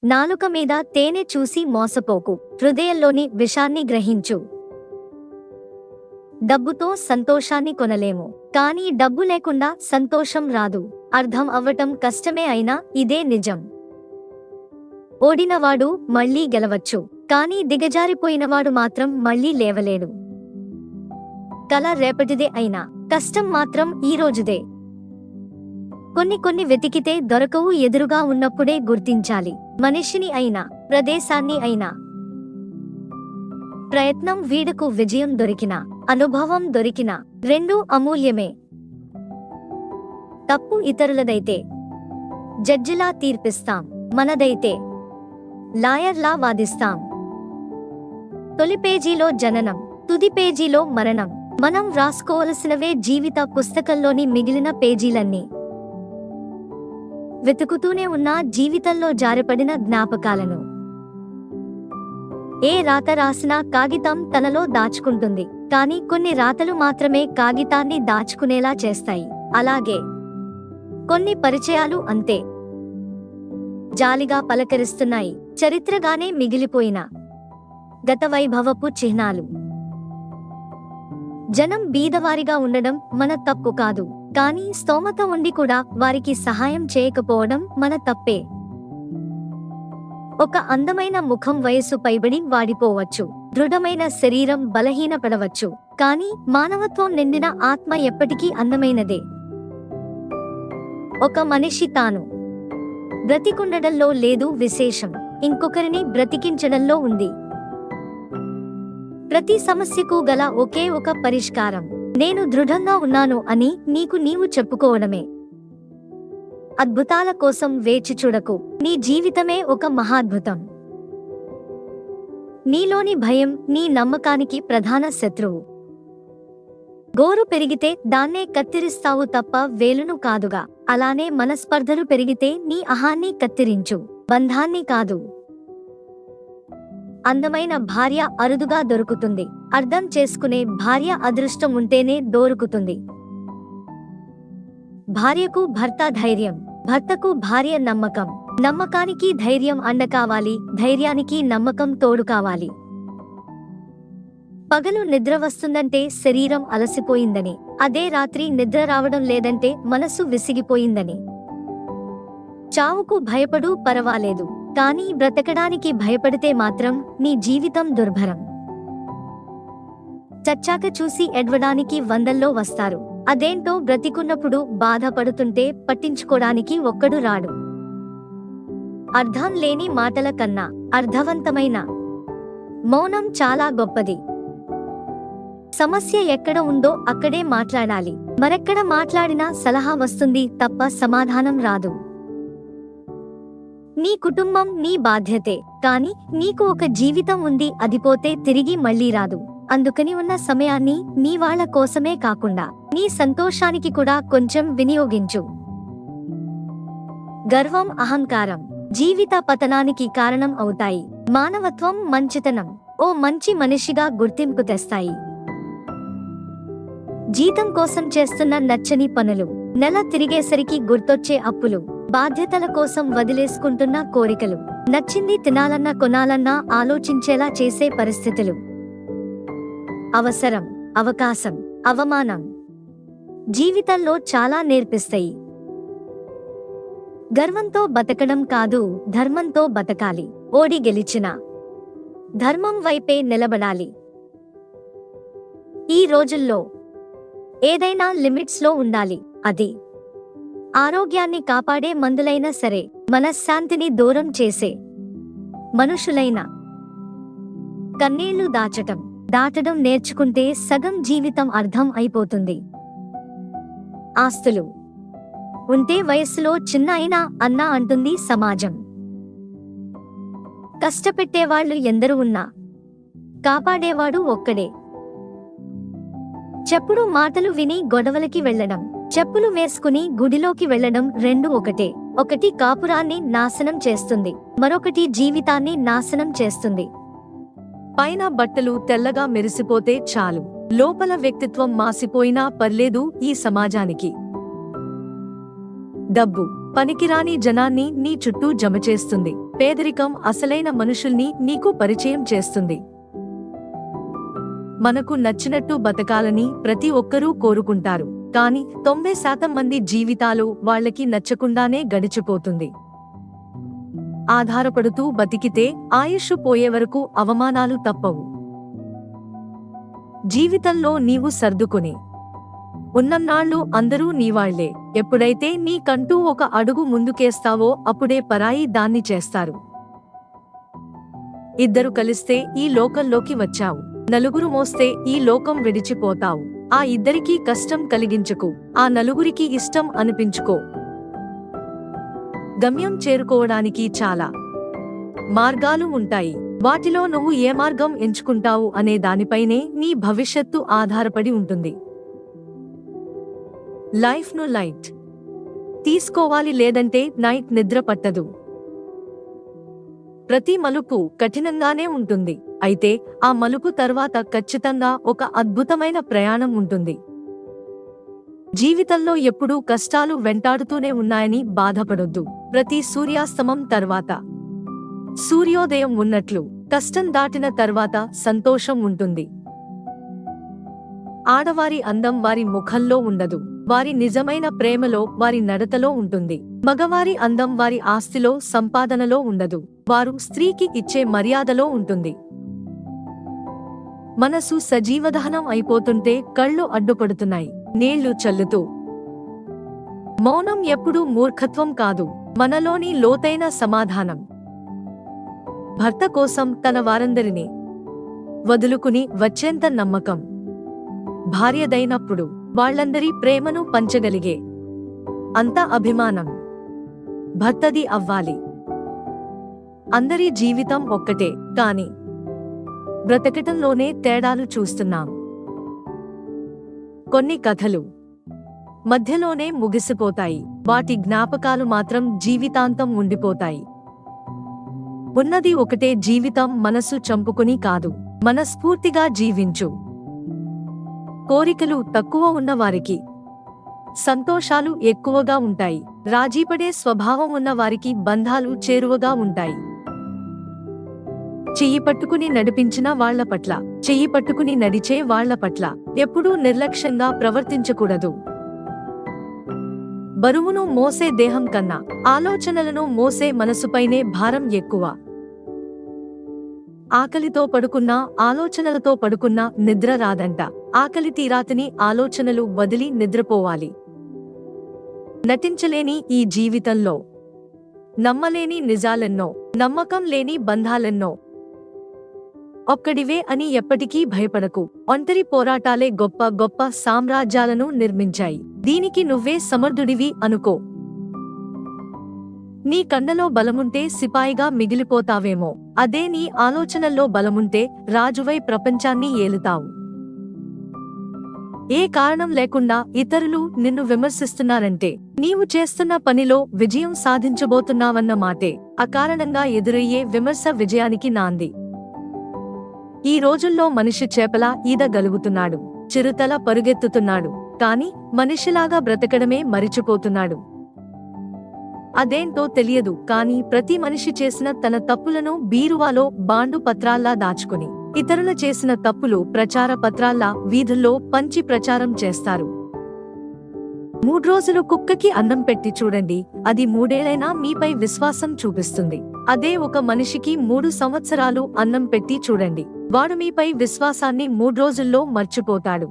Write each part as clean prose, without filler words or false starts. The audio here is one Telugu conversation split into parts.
నాలుక మీద తేనె చూసి మోసపోకు, హృదయంలోని విషాన్ని గ్రహించు. డబ్బుతో సంతోషాన్ని కొనలేము, కానీ డబ్బు లేకుండా సంతోషం రాదు. అర్థం అవ్వటం కష్టమే అయినా ఇదే నిజం. ఓడినవాడు మళ్లీ గెలవచ్చు, కానీ దిగజారిపోయినవాడు మాత్రం మళ్లీ లేవలేడు. కల రేపటిదే అయినా కష్టం మాత్రం ఈ రోజుదే. కొన్ని వెతికితే దొరకవు, ఎదురుగా ఉన్నప్పుడే గుర్తించాలి. మనిషిని అయినా ప్రదేశాన్ని అయినా. ప్రయత్నం వీడకు, విజయం దొరికినా అనుభవం దొరికినా రెండూ అమూల్యమే. తప్పు ఇతరులదైతే జడ్జిలా తీర్పిస్తాం, మనదైతే లాయర్లా వాదిస్తాం. తొలి పేజీలో జననం, తుది పేజీలో మరణం. మనం రాసుకోవలసినవే జీవిత పుస్తకంలోని మిగిలిన పేజీలన్నీ. వెతుకుతూనే ఉన్న జీవితంలో జారిపడిన జ్ఞాపకాలను. ఏ రాత రాసినా కాగితం తనలో దాచుకుంటుంది, కానీ కొన్ని రాతలు మాత్రమే కాగితాన్ని దాచుకునేలా చేస్తాయి. అలాగే కొన్ని పరిచయాలు అంతే, జాలిగా పలకరిస్తున్నాయి, చరిత్రగానే మిగిలిపోయిన గత వైభవపు చిహ్నాలు. జనం బీదవారిగా ఉండడం మన తప్పు కాదు, కానీ స్తోమత ఉండి కూడా వారికి సహాయం చేయకపోవడం మన తప్పే. ఒక అందమైన ముఖం వయస్సు పైబడి వాడిపోవచ్చు, దృఢమైన శరీరం బలహీనపడవచ్చు, కానీ మానవత్వం నిండిన ఆత్మ ఎప్పటికీ అందమైనదే. ఒక మనిషి తాను బ్రతికుండడంలో లేదు విశేషం, ఇంకొకరిని బ్రతికించడంలో ఉంది. ప్రతి సమస్యకు గల ఒకే ఒక పరిష్కారం, నేను దృఢంగా ఉన్నాను అని నీకు నీవు చెప్పుకోవడమే. అద్భుతాల కోసం వేచి చూడకు, నీ జీవితమే ఒక మహాద్భుతం. నీలోని భయం నీ నమ్మకానికి ప్రధాన శత్రువు. గోరు పెరిగితే దాన్నే కత్తిరిస్తావు తప్ప వేలును కాదుగా. అలానే మనస్పర్ధలు పెరిగితే నీ అహాన్ని కత్తిరించు, బంధాన్ని కాదు. అందమైన భార్య అరుదుగా దొరుకుతుంది, అర్థం చేసుకునే భార్య అదృష్టం ఉంటేనే దొరుకుతుంది. భార్యకు భర్త ధైర్యం, భర్తకు భార్య నమ్మకం, నమ్మకానికి ధైర్యం అండ కావాలి, ధైర్యానికి నమ్మకం తోడు కావాలి. పగలు నిద్ర వస్తుందంటే శరీరం అలసిపోయిందని, అదే రాత్రి నిద్ర రావడం లేదంటే మనసు విసిగిపోయిందని. చావుకు భయపడు, పరవాలేదు, కానీ బ్రతకడానికి భయపడితే మాత్రం నీ జీవితం దుర్భరం. చచ్చాక చూసి ఎడ్వడానికి వందల్లో వస్తారు, అదేంటో బ్రతికున్నప్పుడు బాధపడుతుంటే పట్టించుకోడానికి ఒక్కడు రాడు. అర్థం లేని మాటల కన్నా అర్థవంతమైన మౌనం చాలా గొప్పది. సమస్య ఎక్కడ ఉందో అక్కడే మాట్లాడాలి, మరెక్కడ మాట్లాడినా సలహా వస్తుంది తప్ప సమాధానం రాదు. నీ కుటుంబం నీ బాధ్యతే, కానీ నీకు ఒక జీవితం ఉంది, అది పోతే తిరిగి మళ్లీ రాదు. అందుకని ఉన్న సమయాన్ని నీ వాళ్ళ కోసమే కాకుండా నీ సంతోషానికి కూడా కొంచెం వినియోగించు. గర్వం, అహంకారం జీవిత పతనానికి కారణం అవుతాయి. మానవత్వం, మంచితనం ఓ మంచి మనిషిగా గుర్తింపు తెస్తాయి. జీతం కోసం చేస్తున్న నచ్చని పనులు, నెల తిరిగేసరికి గుర్తొచ్చే అప్పులు, బాధ్యతల కోసం వదిలేసుకుంటున్న కోరికలు, నచ్చింది తినాలన్నా కొనాలన్నా ఆలోచించేలా చేసే పరిస్థితులు. అవసరం, అవకాశం, అవమానం జీవితంలో చాలా నేర్పిస్తాయి. గర్వంతో బతకడం కాదు, ధర్మంతో బతకాలి. ఓడి గెలిచినా ధర్మం వైపే నిలబడాలి. ఈ రోజుల్లో ఏదైనా లిమిట్స్ లో ఉండాలి. అది ఆరోగ్యాన్ని కాపాడే మందులైనా సరే, మనశ్శాంతిని దూరం చేసే మనుషులైనా. కన్నీళ్లు దాటడం నేర్చుకుంటే సగం జీవితం అర్థం అయిపోతుంది. ఆస్తులు ఉంటే వయస్సులో చిన్న అయినా అన్నా అంటుంది సమాజం. కష్టపెట్టేవాళ్లు ఎందరు ఉన్నా కాపాడేవాడు ఒక్కడే. చెప్పుడు మాటలు విని గొడవలకి వెళ్లడం, చెప్పులు వేసుకుని గుడిలోకి వెళ్లడం రెండు ఒకటే. ఒకటి కాపురాన్ని నాశనం చేస్తుంది, మరొకటి జీవితాన్ని నాశనం చేస్తుంది. పైన బట్టలు తెల్లగా మెరిసిపోతే చాలు, లోపల వ్యక్తిత్వం మాసిపోయినా పర్లేదు ఈ సమాజానికి. డబ్బు పనికిరాని జనాన్ని నీ చుట్టూ జమ చేస్తుంది. పేదరికం అసలైన మనుషుల్ని నీకు పరిచయం చేస్తుంది. మనకు నచ్చినట్టు బతకాలని ప్రతి ఒక్కరూ కోరుకుంటారు, కానీ 90% మంది జీవితాలు వాళ్ళకి నచ్చకుండానే గడిచిపోతుంది. ఆధారపడుతూ బతికితే ఆయుష్ పోయే వరకు అవమానాలు తప్పవు. జీవితంలో నీవు సర్దుకుని ఉన్నన్నాళ్ళు అందరూ నీవాళ్లే. ఎప్పుడైతే నీకంటూ ఒక అడుగు ముందుకేస్తావో అప్పుడే పరాయి దాన్ని చేస్తారు. ఇద్దరు కలిస్తే ఈ లోకంలోకి వచ్చావు, నలుగురు మోస్తే ఈ లోకం విడిచిపోతావు. ఆ ఇద్దరికీ కష్టం కలిగించకు, ఆ నలుగురికి ఇష్టం అనిపించుకో. గమ్యం చేరుకోవడానికి చాలా మార్గాలు ఉంటాయి. వాటిలో నువ్వు ఏ మార్గం ఎంచుకుంటావు అనే దానిపైనే నీ భవిష్యత్తు ఆధారపడి ఉంటుంది. లైఫ్ను లైట్ తీసుకోవాలి, లేదంటే నైట్ నిద్ర పట్టదు. ప్రతి మలుపు కఠినంగానే ఉంటుంది, అయితే ఆ మలుపు తర్వాత ఖచ్చితంగా ఒక అద్భుతమైన ప్రయాణం ఉంటుంది. జీవితంలో ఎప్పుడూ కష్టాలు వెంటాడుతూనే ఉన్నాయని బాధపడొద్దు. ప్రతి సూర్యాస్తమం తర్వాత సూర్యోదయం ఉన్నట్లు కష్టం దాటిన తర్వాత సంతోషం ఉంటుంది. ఆడవారి అందం వారి ముఖంలో ఉండదు, వారి నిజమైన ప్రేమలో, వారి నడతలో ఉంటుంది. మగవారి అందం వారి ఆస్తిలో, సంపాదనలో ఉండదు, వారు స్త్రీకి ఇచ్చే మర్యాదలో ఉంటుంది. మనసు సజీవదహనం అయిపోతుంటే కళ్ళు అడ్డుపడుతున్నాయి, నీళ్లు చల్లుతూ. మౌనం ఎప్పుడూ మూర్ఖత్వం కాదు, మనలోని లోతైన సమాధానం. భర్త కోసం తన వారందరినీ వదులుకుని వచ్చేంత నమ్మకం భార్యదైనప్పుడు వాళ్ళందరి ప్రేమను పంచగలిగే అంత అభిమానం భర్తది అవ్వాలి. అందరి జీవితం ఒక్కటే, కాని బ్రతకటంలోనే తేడాలు చూస్తున్నాం. కొన్ని కథలు మధ్యలోనే ముగిసిపోతాయి, వాటి జ్ఞాపకాలు మాత్రం జీవితాంతం ఉండిపోతాయి. ఉన్నది ఒకటే జీవితం, మనసు చంపుకుని కాదు, మనస్ఫూర్తిగా జీవించు. కోరికలు తక్కువ ఉన్నవారికి సంతోషాలు ఎక్కువగా ఉంటాయి. రాజీపడే స్వభావం ఉన్న వారికి బంధాలు చేరువగా ఉంటాయి. చెయ్యి పట్టుకుని నడిపించిన వాళ్ల పట్ల, చెయ్యి పట్టుకుని నడిచే వాళ్ల పట్ల ఎప్పుడూ నిర్లక్ష్యంగా ప్రవర్తించకూడదు. బరువును మోసే దేహం కన్నా ఆలోచనలను మోసే మనసుపైనే భారం ఎక్కువ. ఆకలితో పడుకున్నా, ఆలోచనలతో పడుకున్నా నిద్ర రాదంట. ఆకలి తీరాతని ఆలోచనలు వదిలి నిద్రపోవాలి. నటించలేని ఈ జీవితంలో నమ్మలేని నిజాలెన్నో, నమ్మకం లేని బంధాలెన్నో. ఒక్కడివే అని ఎప్పటికీ భయపడకు. ఒంటరి పోరాటాలే గొప్ప గొప్ప సామ్రాజ్యాలను నిర్మించాయి. దీనికి నువ్వే సమర్థుడివి అనుకో. నీ కన్నులో బలముంటే సిపాయిగా మిగిలిపోతావేమో, అదే నీ ఆలోచనల్లో బలముంటే రాజువై ప్రపంచాన్ని ఏలుతావు. ఏ కారణం లేకుండా ఇతరులు నిన్ను విమర్శిస్తున్నారంటే నీవు చేస్తున్న పనిలో విజయం సాధించబోతున్నావన్న మాటే. అకారణంగా ఎదురయ్యే విమర్శ విజయానికి నాంది. ఈ రోజుల్లో మనిషి చేపలా ఈదగలుగుతున్నాడు, చిరుతల పరుగెత్తుతున్నాడు, కాని మనిషిలాగా బ్రతకడమే మరిచిపోతున్నాడు. అదేంటో తెలియదు, కాని ప్రతి మనిషి చేసిన తన తప్పులను బీరువాలో బాండు పత్రాల్లా దాచుకుని, ఇతరుల చేసిన తప్పులు ప్రచార పత్రాల్లా వీధుల్లో పంచి ప్రచారం చేస్తారు. 3 రోజులు కుక్కకి అన్నం పెట్టి చూడండి, అది 3 ఏళ్లైనా మీపై విశ్వాసం చూపిస్తుంది. అదే ఒక మనిషికి 3 సంవత్సరాలు అన్నం పెట్టి చూడండి, వాడు మీపై విశ్వాసాన్ని 3 రోజుల్లో మర్చిపోతాడు.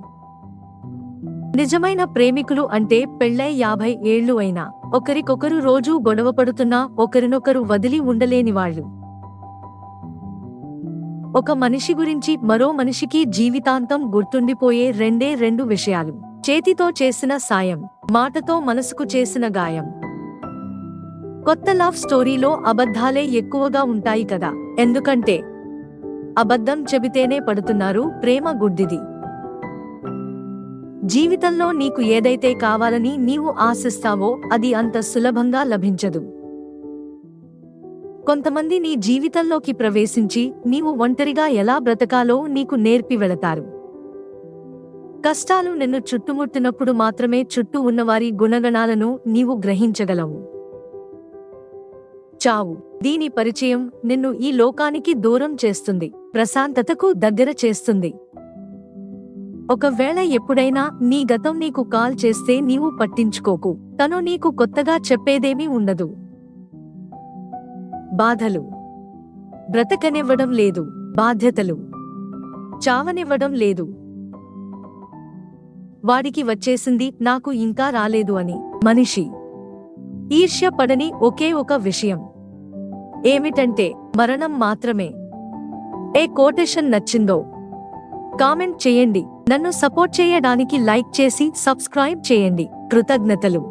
నిజమైన ప్రేమికులు అంటే పెళ్ళై 50 ఏళ్లు అయినా ఒకరికొకరు రోజూ గొడవపడుతున్నా ఒకరినొకరు వదిలి ఉండలేని వాళ్ళు. ఒక మనిషి గురించి మరో మనిషికి జీవితాంతం గుర్తుండిపోయే 2 విషయాలు: చేతితో చేసిన సాయం, మాటతో మనసుకు చేసిన గాయం. కొత్త లవ్ స్టోరీలో అబద్ధాలే ఎక్కువగా ఉంటాయి కదా, ఎందుకంటే అబద్ధం చెబితేనే పడుతున్నారు. ప్రేమ గుడ్డిది. జీవితంలో నీకు ఏదైతే కావాలని నీవు ఆశిస్తావో అది అంత సులభంగా లభించదు. కొంతమంది నీ జీవితంలోకి ప్రవేశించి నీవు ఒంటరిగా ఎలా బ్రతకాలో నీకు నేర్పి వెళతారు. కష్టాలు నిన్ను చుట్టుముట్టినప్పుడు మాత్రమే చుట్టూ ఉన్నవారి గుణగణాలను నీవు గ్రహించగలవు. చావు. దీని పరిచయం నిన్ను ఈ లోకానికి దూరం చేస్తుంది, ప్రశాంతతకు దగ్గర చేస్తుంది. ఒకవేళ ఎప్పుడైనా నీ గతం నీకు కాల్ చేస్తే నీవు పట్టించుకోకు, తను నీకు కొత్తగా చెప్పేదేమీ ఉండదు. బాధలు. బ్రతకనివ్వడం లేదు, బాధ్యతలు. చావనివ్వడం లేదు. వాడికి వచ్చేసింది, నాకు ఇంకా రాలేదు అని. మనిషి ఈర్ష్య పడని ఒకే ఒక విషయం ఏమిటంటే మరణం మాత్రమే. ఏ కోటేషన్ నచ్చిందో కామెంట్ చేయండి. నన్ను సపోర్ట్ చేయడానికి లైక్ చేసి సబ్స్క్రైబ్ చేయండి. కృతజ్ఞతలు.